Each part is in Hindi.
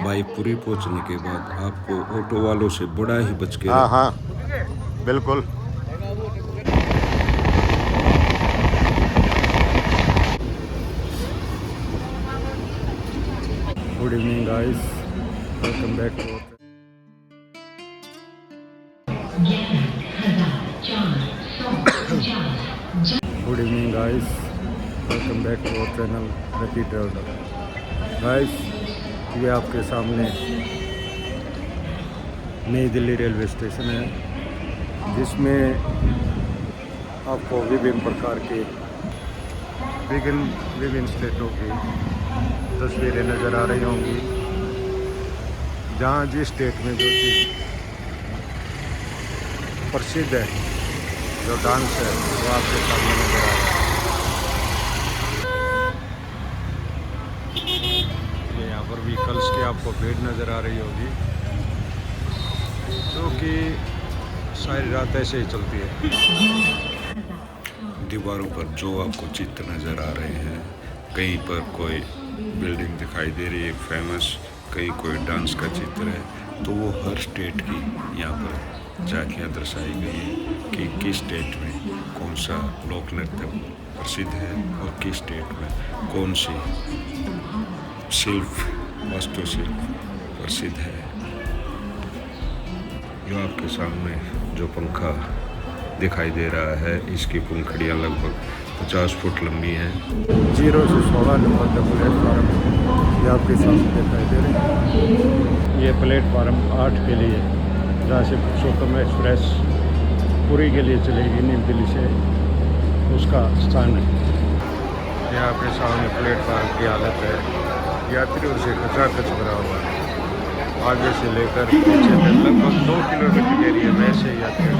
भाईपुरी पहुंचने के बाद आपको ऑटो वालों से बड़ा ही बच के हाँ हाँ बिल्कुल। Good evening guys, welcome back to good evening guys, welcome back to our channel rapid traveller. Guys, ये आपके सामने नई दिल्ली रेलवे स्टेशन है, जिसमें आपको विभिन्न प्रकार के विभिन्न स्टेटों की तस्वीरें नज़र आ रही होंगी। जहाँ जिस स्टेट में जो चीज़ प्रसिद्ध है, जो डांस है, वो आपके सामने नज़र आ रहा है। ये यहाँ पर व्हीकल्स की आपको भीड़ नज़र आ रही होगी, जो कि सारी रात ऐसे ही चलती है। दीवारों पर जो आपको चित्र नज़र आ रहे हैं, कहीं पर कोई बिल्डिंग दिखाई दे रही है फेमस, कहीं कोई डांस का चित्र है, तो वो हर स्टेट की यहाँ पर झांकियाँ दर्शाई गई है कि किस स्टेट में कौन सा लोक नृत्य प्रसिद्ध है और किस स्टेट में कौन सी वास्तुशिल्प प्रसिद्ध है। जो आपके सामने जो पंखा दिखाई दे रहा है, इसकी पंखड़ियाँ लगभग 50 फुट लंबी हैं। 0 से 16 नंबर का प्लेटफार्म ये आपके सामने दिखाई दे रही है। ये प्लेटफार्म 8 के लिए, जहाँ से पुरुषोत्तम एक्सप्रेस पुरी के लिए चलेगी न्यू दिल्ली से, उसका स्थान है। ये आपके सामने प्लेटफार्म की हालत है, यात्रियों से खचाखच भरा हुआ है। आगे से लेकर पीछे तक लगभग 2 किलोमीटर के एरिया में ऐसे यात्री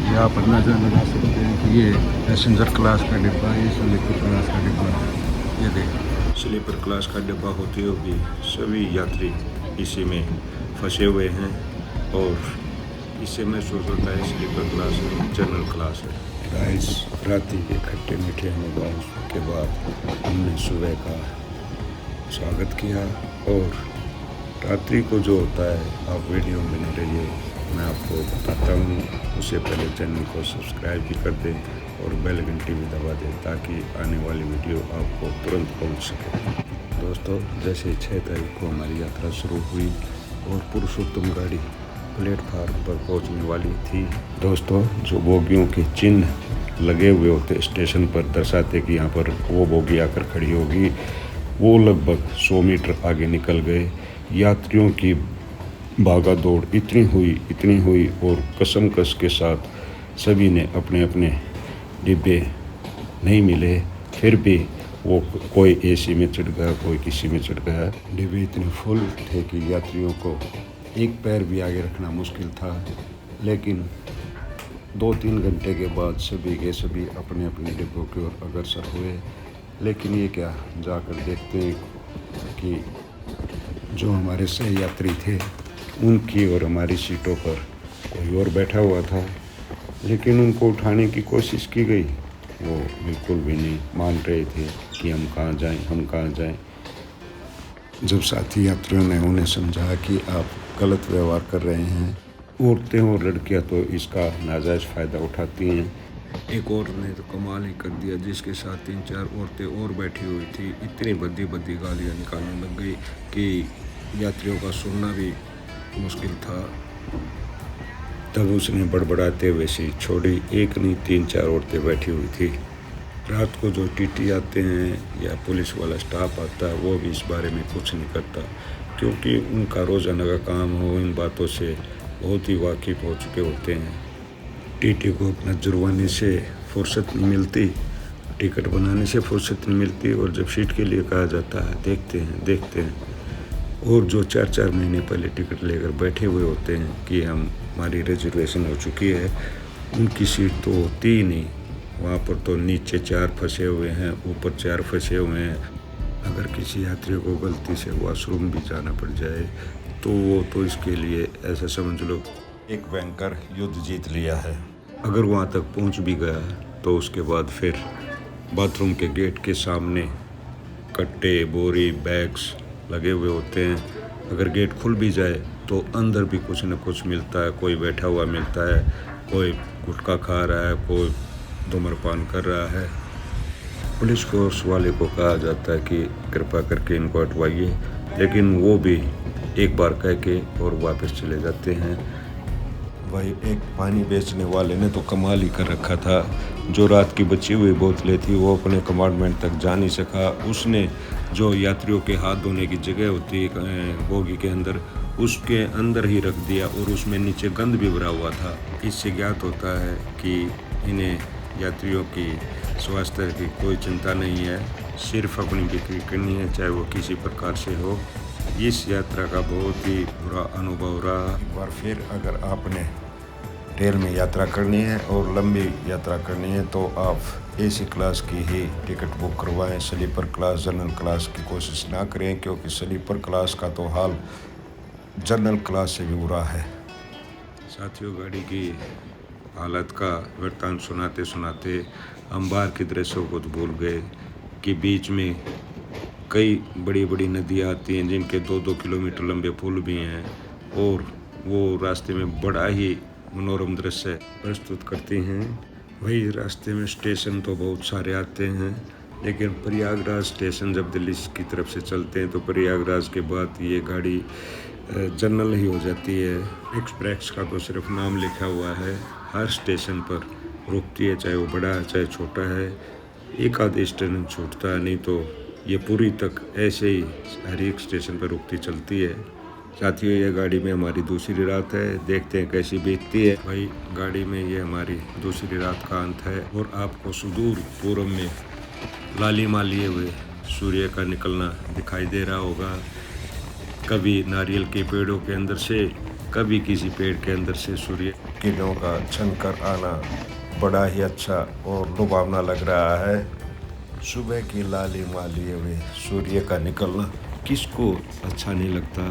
यहाँ पर नजर लगा सकते हैं कि ये पैसेंजर क्लास का डिब्बा, ये स्लीपर क्लास का डिब्बा है। ये देखिए, स्लीपर क्लास का डिब्बा होते हुए भी सभी यात्री इसी में फंसे हुए हैं और इससे महसूस होता है स्लीपर क्लास है, जनरल क्लास है। गाइस, रात्रि के खट्टे मीठे अनुभव के बाद हमने सुबह का स्वागत किया और रात्रि को जो होता है आप वीडियो में बने रहिए, मैं आपको बताता हूँ। उससे पहले चैनल को सब्सक्राइब भी कर दें और बेल घंटी भी दबा दें ताकि आने वाली वीडियो आपको तुरंत पहुँच सके। दोस्तों, जैसे 6 तारीख को हमारी यात्रा शुरू हुई और पुरुषोत्तम गाड़ी प्लेटफार्म पर पहुंचने वाली थी। दोस्तों, जो बोगियों के चिन्ह लगे हुए होते स्टेशन पर दर्शाते कि यहाँ पर वो बोगी आकर खड़ी होगी, वो लगभग 100 मीटर आगे निकल गए। यात्रियों की भागा दौड़ इतनी हुई और कसमकस के साथ सभी ने अपने अपने डिब्बे नहीं मिले, फिर भी वो कोई एसी में चढ़ गया, कोई किसी में चढ़ गया। डिब्बे इतने फुल थे कि यात्रियों को एक पैर भी आगे रखना मुश्किल था, लेकिन 2-3 घंटे के बाद सभी के सभी अपने अपने डिब्बों की ओर अग्रसर हुए। लेकिन ये क्या, जाकर देखते हैं कि जो हमारे सह यात्री थे उनकी और हमारी सीटों पर कोई और बैठा हुआ था, लेकिन उनको उठाने की कोशिश की गई, वो बिल्कुल भी नहीं मान रहे थे कि हम कहाँ जाएं। जब साथी यात्रियों ने उन्हें समझाया कि आप गलत व्यवहार कर रहे हैं, औरतें और लड़कियां तो इसका नाजायज़ फ़ायदा उठाती हैं। एक और ने तो कमाल ही कर दिया, जिसके साथ 3-4 औरतें और बैठी हुई थी, इतनी भद्दी गालियाँ निकालने लग गई कि यात्रियों का सुनना भी मुश्किल था। तब उसने बड़बड़ाते हुए सी छोड़ी। एक नहीं 3-4 औरतें बैठी हुई थी। रात को जो टीटी आते हैं या पुलिस वाला स्टाफ आता है, वो भी इस बारे में कुछ नहीं करता, क्योंकि उनका रोज़ाना का काम हो इन बातों से बहुत ही वाकिफ़ हो चुके होते हैं। टीटी को अपना जुर्माने से फुर्सत नहीं मिलती, टिकट बनाने से फुर्सत नहीं मिलती, और जब सीट के लिए कहा जाता है देखते हैं और जो 4-4 महीने पहले टिकट लेकर बैठे हुए होते हैं कि हमारी रिजर्वेशन हो चुकी है, उनकी सीट तो होती ही नहीं। वहाँ पर तो नीचे 4 फंसे हुए हैं, ऊपर 4 फंसे हुए हैं। अगर किसी यात्री को गलती से वॉशरूम भी जाना पड़ जाए तो वो तो इसके लिए ऐसा समझ लो एक भयंकर युद्ध जीत लिया है। अगर वहाँ तक पहुँच भी गया तो उसके बाद फिर बाथरूम के गेट के सामने कट्टे, बोरी, बैग्स लगे हुए होते हैं। अगर गेट खुल भी जाए तो अंदर भी कुछ न कुछ मिलता है, कोई बैठा हुआ मिलता है, कोई गुटखा खा रहा है, कोई धूम्रपान कर रहा है। पुलिस फोर्स वाले को कहा जाता है कि कृपा करके इनको हटवाइए, लेकिन वो भी एक बार कह के और वापस चले जाते हैं। भाई एक पानी बेचने वाले ने तो कमाल ही कर रखा था। जो रात की बची हुई बोतलें थी वो अपने कंपार्टमेंट तक जा नहीं सका। उसने जो यात्रियों के हाथ धोने की जगह होती है बोगी के अंदर, उसके अंदर ही रख दिया और उसमें नीचे गंद भी भरा हुआ था। इससे ज्ञात होता है कि इन्हें यात्रियों की स्वास्थ्य की कोई चिंता नहीं है, सिर्फ अपनी बिक्री करनी है, चाहे वो किसी प्रकार से हो। इस यात्रा का बहुत ही बुरा अनुभव रहा। एक बार फिर अगर आपने रेल में यात्रा करनी है और लंबी यात्रा करनी है तो आप एसी क्लास की ही टिकट बुक करवाएं। स्लीपर क्लास, जनरल क्लास की कोशिश ना करें, क्योंकि स्लीपर क्लास का तो हाल जनरल क्लास से भी बुरा है। साथियों, गाड़ी की हालत का वृत्तांत सुनाते सुनाते हम बाहर के दृश्यों को तो भूल गए कि बीच में कई बड़ी बड़ी नदियाँ आती हैं जिनके 2-2 किलोमीटर लंबे पुल भी हैं और वो रास्ते में बड़ा ही मनोरम दृश्य प्रस्तुत करती हैं। वही रास्ते में स्टेशन तो बहुत सारे आते हैं, लेकिन प्रयागराज स्टेशन जब दिल्ली की तरफ से चलते हैं तो प्रयागराज के बाद ये गाड़ी जनरल ही हो जाती है। एक्सप्रेस का तो सिर्फ नाम लिखा हुआ है। हर स्टेशन पर रुकती है, चाहे वो बड़ा है चाहे छोटा है। एक आध स्टेशन छूटता है, नहीं तो ये पूरी तक ऐसे ही हर एक स्टेशन पर रुकती चलती है। साथियों, ये गाड़ी में हमारी दूसरी रात है, देखते हैं कैसी बीतती है। भाई गाड़ी में ये हमारी दूसरी रात का अंत है और आपको सुदूर पूर्व में लालिमा लिए हुए सूर्य का निकलना दिखाई दे रहा होगा। कभी नारियल के पेड़ों के अंदर से, कभी किसी पेड़ के अंदर से सूर्य किरणों का छनकर आना बड़ा ही अच्छा और लुभावना लग रहा है। सुबह की लालिमा लिए हुए सूर्य का निकलना किसको अच्छा नहीं लगता।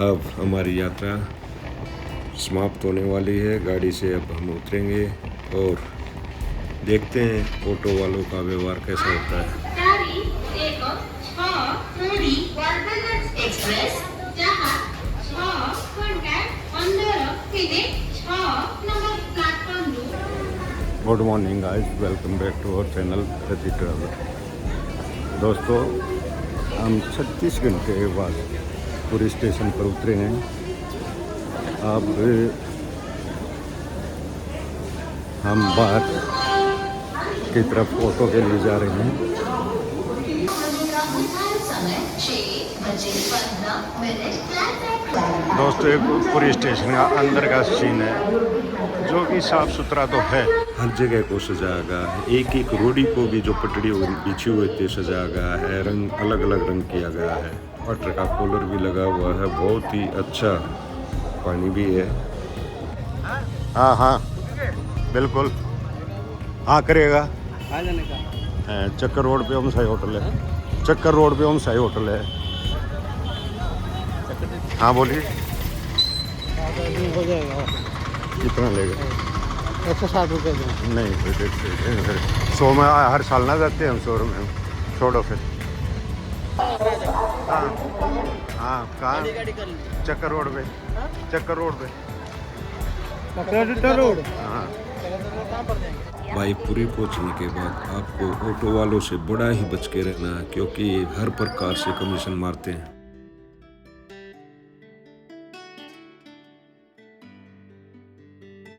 अब हमारी यात्रा समाप्त होने वाली है। गाड़ी से अब हम उतरेंगे और देखते हैं ऑटो वालों का व्यवहार कैसा होता है। Good morning guys, welcome back to our channel Rati traveller. दोस्तों, हम 36 घंटे के बाद पूरी स्टेशन पर उतरे हैं। अब हम बाहर की तरफ ऑटो के लिए जा रहे हैं। दोस्तों, एक पूरी स्टेशन का अंदर का सीन है जो कि साफ सुथरा तो है। हर जगह को सजाया गया है, एक एक रोडी को भी जो पटड़ी बिछी हुई थी सजाया गया है, रंग अलग अलग रंग किया गया है। पटर का कॉलर भी लगा हुआ है, बहुत ही अच्छा। पानी भी है। हाँ हाँ बिल्कुल, हाँ करेगा। चक्कर रोड पे ओम साई होटल है। चक्कर रोड पे ओम साई होटल है। हाँ बोलिए। हो जाएगा। कितना लेगा? 160 रुपये। नहीं फिर 100 में हर साल ना जाते हैं हम 100 में। छोड़ो फिर। हाँ हाँ कहाँ? चक्कर रोड पे। चक्कर रोड पे। रोड। हाँ भाई, पूरी पहुंचने के बाद आपको ऑटो वालों से बड़ा ही बच के रहना है, क्योंकि ये हर प्रकार से कमीशन मारते हैं।